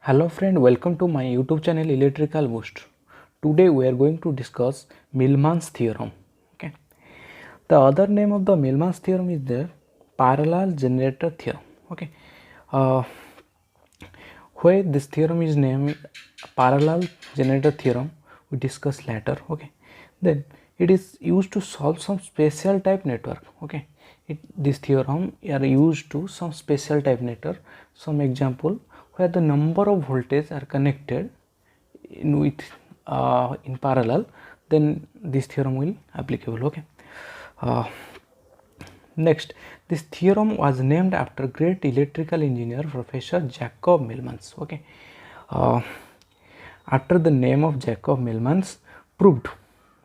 Hello friend, welcome to my YouTube channel Electrical Boost. Today we are going to discuss Millman's theorem. Okay. The other name of the Millman's theorem is the parallel generator theorem. Okay. Why this theorem is named parallel generator theorem we discuss later. Okay. Then it is used to solve some special type network. Okay. This theorem are used to some special type network. Some example where the number of voltage are connected in parallel, then this theorem will applicable. Okay. Next, this theorem was named after great electrical engineer Professor Jacob Millmans. Okay. After the name of Jacob Millmans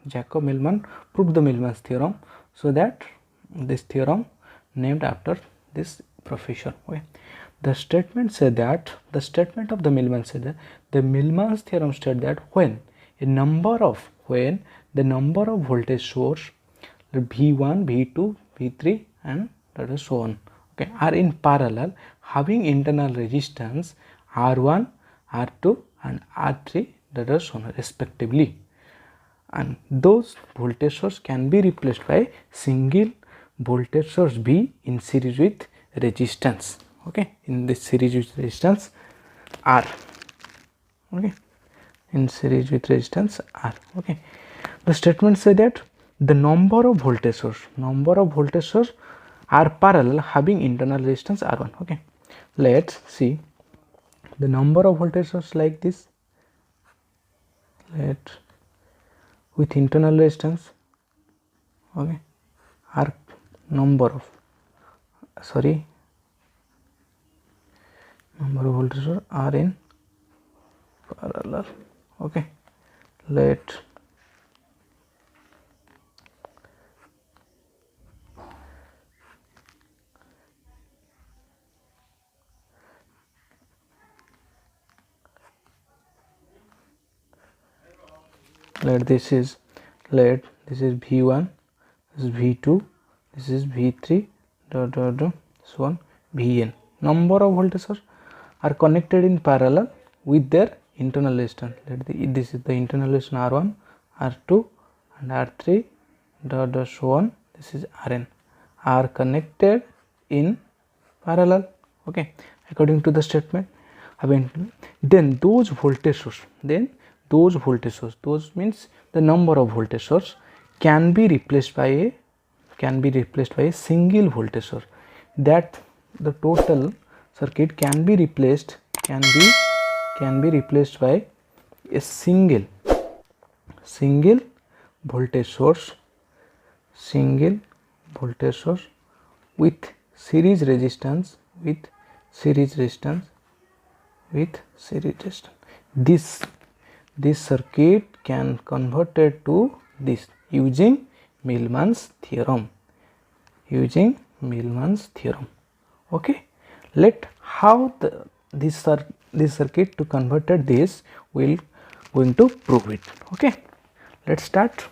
Jacob Millman proved the Millmans theorem, so that this theorem named after this professor. Okay. The statement of the Millman said that the Millman's theorem states that when the number of voltage source V1, V2, V3 and that is so on, okay, are in parallel having internal resistance R1, R2 and R3 that is so on respectively, and those voltage source can be replaced by single voltage source B in series with resistance. Okay, in this series with resistance R. Okay, in series with resistance R. Okay, the statement say that the number of voltage source are parallel having internal resistance R1. Okay, let's see the number of voltage source like this. Let with internal resistance, okay, are number of voltage are in parallel. Okay, let this is V1, this is V2, this is V3 so on Vn. Number of voltage source are connected in parallel with their internal resistance. This is the internal resistance R1, R2 and R3 so on. This is Rn, are connected in parallel. Okay, according to the statement. Then those means the number of voltage source can be replaced by a single voltage source, that the total circuit can be replaced by a single voltage source with series resistance this circuit can converted to this using Millman's theorem. Okay, let how this circuit to converted this will going to prove it. Okay, let's start.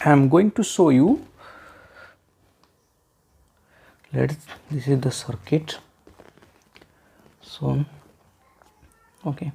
I am going to show you. This is the circuit. So okay,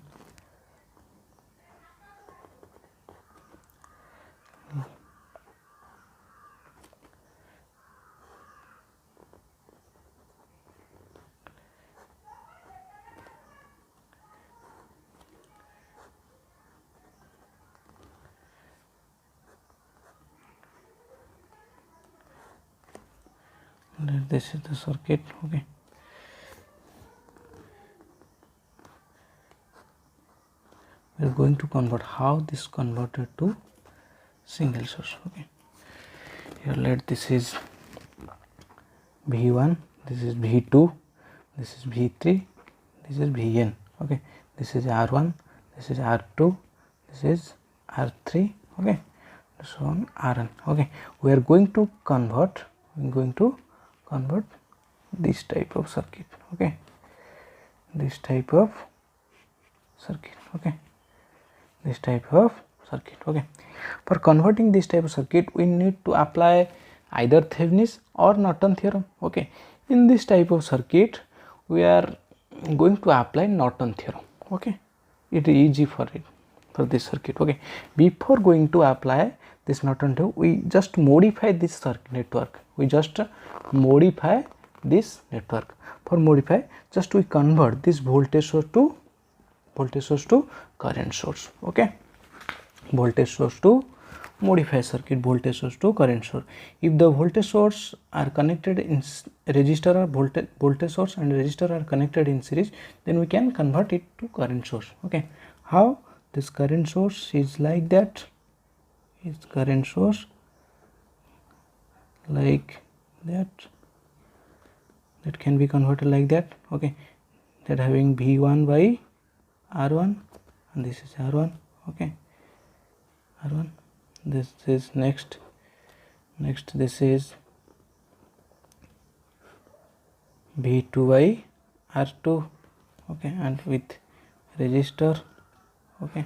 this is the circuit. Okay, we are going to convert how this converted to single source. Okay, here this is V1, this is V2, this is V3, this is Vn. Okay, this is R1, this is R2, this is R3. Okay, so on Rn. Okay, we are going to convert this type of circuit. Okay, this type of circuit. Okay, this type of circuit. Okay, for converting this type of circuit we need to apply either Thevenin's or Norton theorem. Okay, in this type of circuit we are going to apply Norton theorem. Okay, it is easy for this circuit. Okay, before going to apply this Norton theorem, we just modify this circuit network. We just modify this network. For modify, just we convert this voltage source to current source. Okay, voltage source to modify circuit, voltage source to current source. If the voltage source are connected in resistor, or voltage source and resistor are connected in series, then we can convert it to current source. Okay, how? This current source is like that, is current source like that, that can be converted like that. Okay, that having V1 by R1, and this is R1. Okay, R1, this is next this is V2 by R2. Okay, and with resistor. Okay,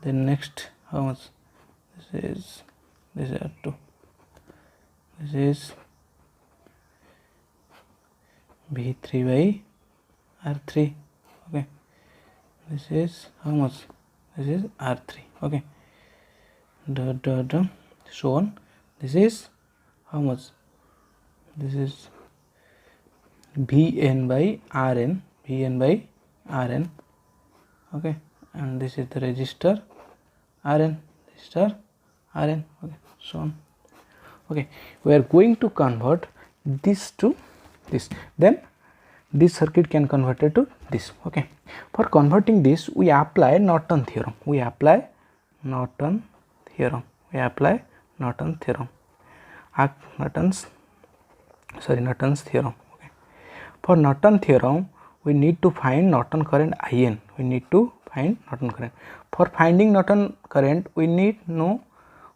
then next, how much? This is R2, this is V3 by R3. Okay, this is how much? This is R3. Okay, so on. This is how much? This is Vn by Rn, Vn by Rn. Okay, and this is the resistor Rn, resistor Rn. Okay, so on. Okay, we are going to convert this to this, then this circuit can convert it to this. Okay, for converting this we apply Norton theorem. We apply Norton theorem. Norton's theorem. Okay, for Norton theorem we need to find Norton current IN. For finding Norton current, we need know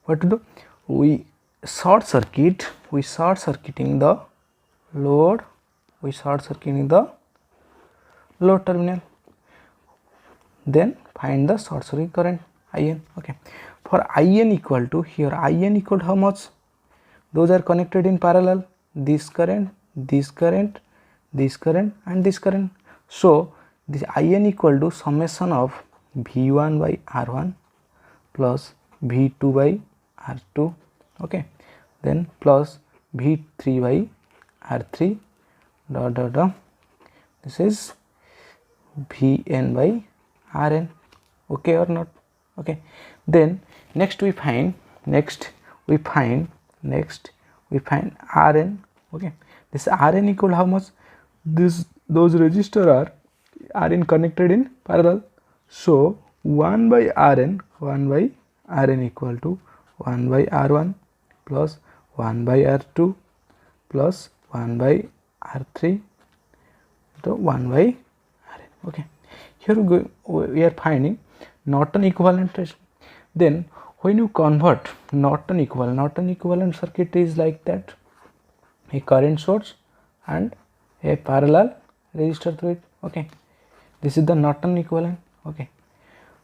what to do. We short circuiting the load. Terminal. Then find the short circuit current IN. Okay, for IN equal to, here IN equal to how much? Those are connected in parallel. This current, and this current. So this IN equal to summation of V1 by R1 plus V2 by R2. Okay, then plus V3 by R3 dot. This is Vn by Rn. Okay or not? Okay, then next we find Rn. Okay, this Rn equal how much? Those resistors are in connected in parallel. So 1 by Rn equal to 1 by R1 plus 1 by R2 plus 1 by R3 to 1 by Rn. Okay, here we are finding Norton equivalent. Then when you convert Norton equivalent circuit is like that, a current source and a parallel resistor through it. Okay, this is the Norton equivalent. Okay,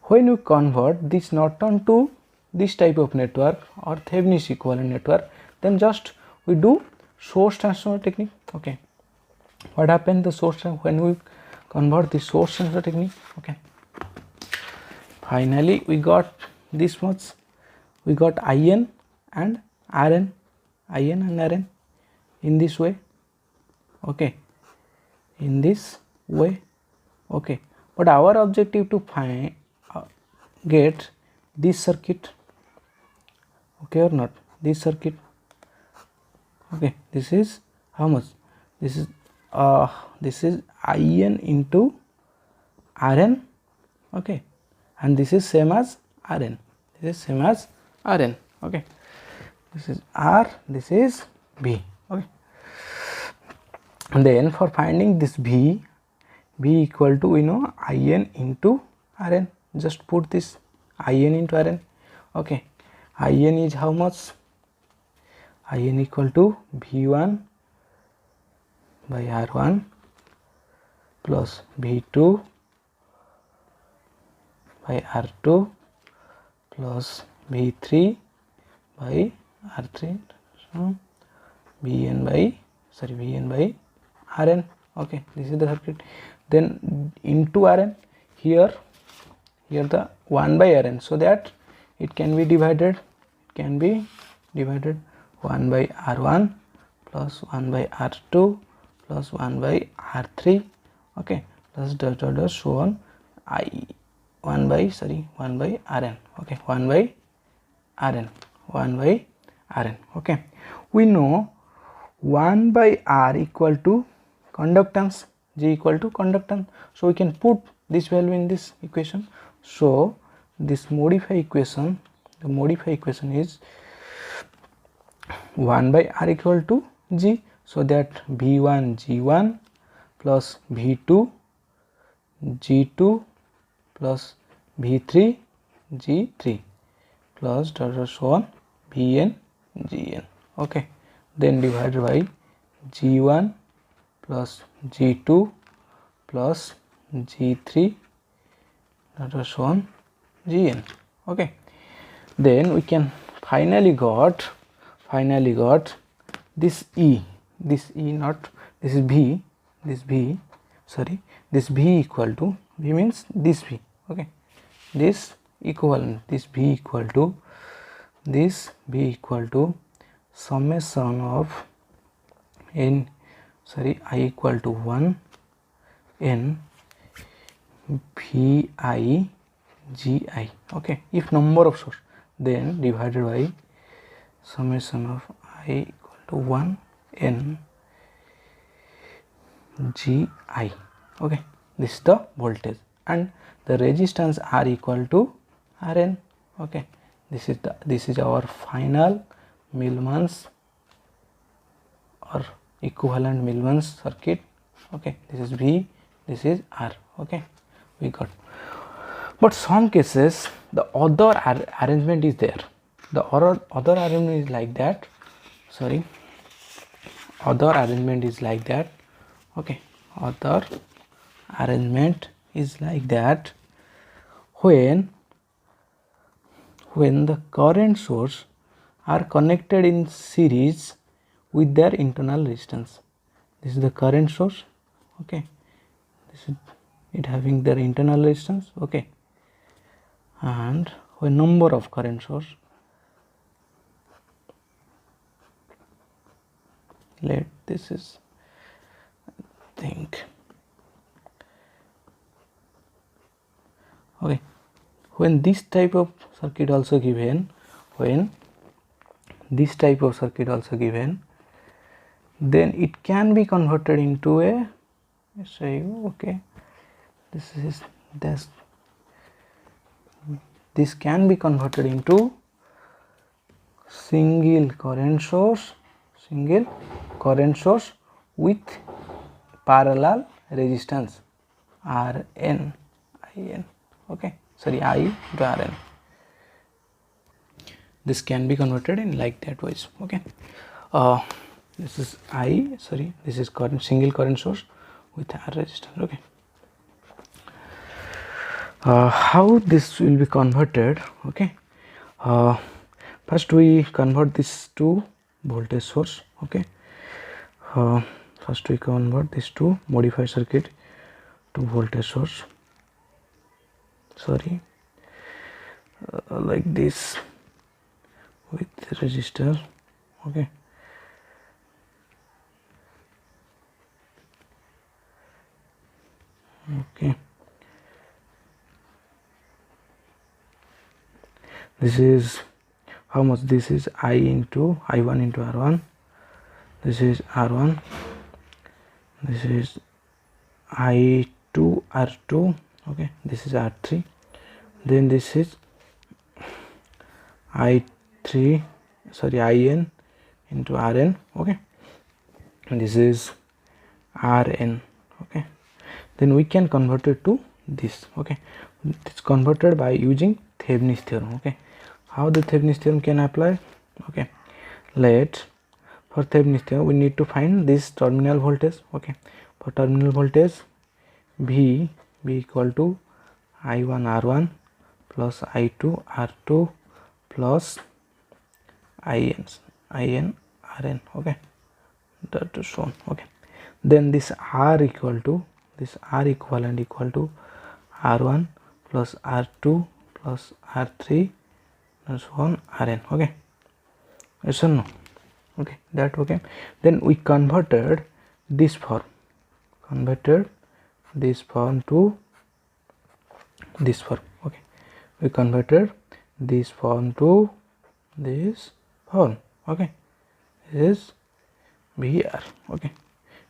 when you convert this Norton to this type of network or Thevenin's equivalent network, then just we do source transformer technique. Okay, what happened? The source, when we convert the source transfer technique. Okay, finally we got this much. We got IN and Rn, in this way. Okay, in this way. Okay, but our objective to find get this circuit. Okay or not? This circuit. Okay, this is how much? This is IN into Rn. Okay, and this is same as Rn. Okay, this is R, this is V. Okay, and then for finding this V equal to, we know, IN into Rn. Just put this IN into Rn. Okay, IN is how much? IN equal to V1 by R1 plus V2 by R2 plus V3 by R3. So Vn by Rn. Okay, this is the circuit. Then into Rn, here the 1 by Rn, so that it can be divided 1 by R1 plus 1 by R2 plus 1 by R3, okay, plus dot dot dot so on. 1 by Rn, okay, 1 by Rn, okay. We know 1 by R equal to conductance, G equal to conductance, so we can put this value in this equation. So this modify equation, the modify equation is 1 by R equal to G, so that V1 G1 plus V2 G2 plus V3 G3 plus dot dot so on Vn Gn, okay. Then divided by G1 plus G2 plus G3 dot dot so on Gn, okay. Then we can finally got this E, this is V, this V equal to, V means this V, okay, this equivalent, this V equal to summation of I equal to 1 n Vi Gi, okay. If number of source, then divided by summation of I equal to 1 n Gi, okay. This is the voltage, and the resistance R equal to Rn, okay. This is our final Millman's or equivalent Millman's circuit, okay. This is V, this is R, okay, we got. But some cases the other arrangement is there, the other arrangement is like that, other arrangement is like that, okay. Other arrangement is like that when the current source are connected in series with their internal resistance. This is the current source, okay. This is it having their internal resistance, okay. And when number of current source, let this is think, okay. When this type of circuit also given, then it can be converted into a, okay, this can be converted into single current source with parallel resistance Rn, In, okay, I to Rn. This can be converted in like that ways, okay. This is this is current, single current source with R resistance, okay. How this will be converted, okay. First we convert this to voltage source, okay. First we convert this to modify circuit to voltage source, like this with resistor, okay. This is how much, this is I into I1 into R1, this is R1, this is I2 R2, okay, this is R3, then this is I3 In into Rn, okay, and this is Rn, okay. Then we can convert it to this, okay. It's converted by using Thevenin's theorem, okay. How the Thevenin's theorem can apply, okay. For Thevenin's theorem we need to find this terminal voltage, okay. For terminal voltage V equal to I1 R1 plus I2 R2 plus In Rn, okay. that is shown. Okay, then this R equal to this R equivalent equal to R1 plus R2 plus R3 and so on Rn. Okay, yes or no? Okay, that okay. Then we converted this form to this form. Okay, we converted this form to this form. Okay, this is VR. Okay,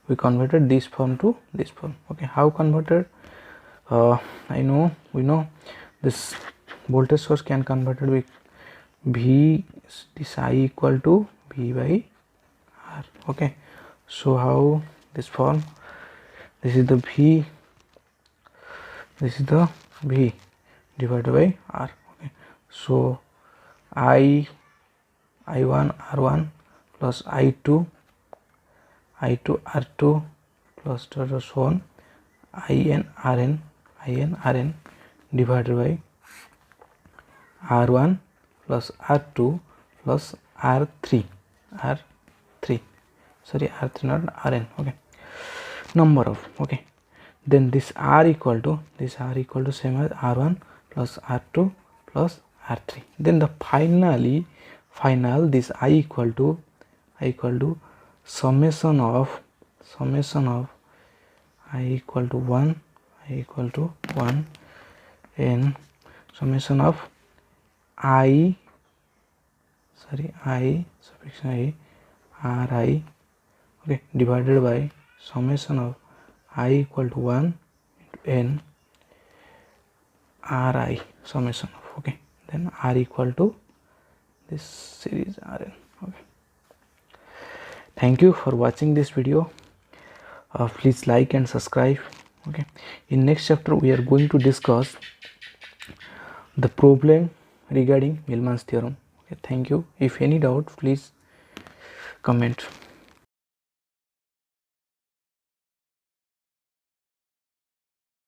we converted this form to this form. Okay, how converted? We know this voltage source can converted with V, this I equal to V by R. Okay, so how this form? This is the V, this is the V divided by R. Okay, so I1 R1 plus I2 R2 plus so on IN RN divided by R1 plus R2 plus R3 sorry, R3 not Rn. Okay, number of. Okay, then this R equal to same as R1 plus R2 plus R3. Then the final this I equal to summation of I equal to 1 and summation of I suffix I Ri, okay, divided by summation of I equal to 1 into n Ri summation of. Okay, then R equal to this series Rn. Okay, thank you for watching this video. Please like and subscribe. Okay, in next chapter we are going to discuss the problem regarding Millman's theorem. Okay, thank you. If any doubt, please comment.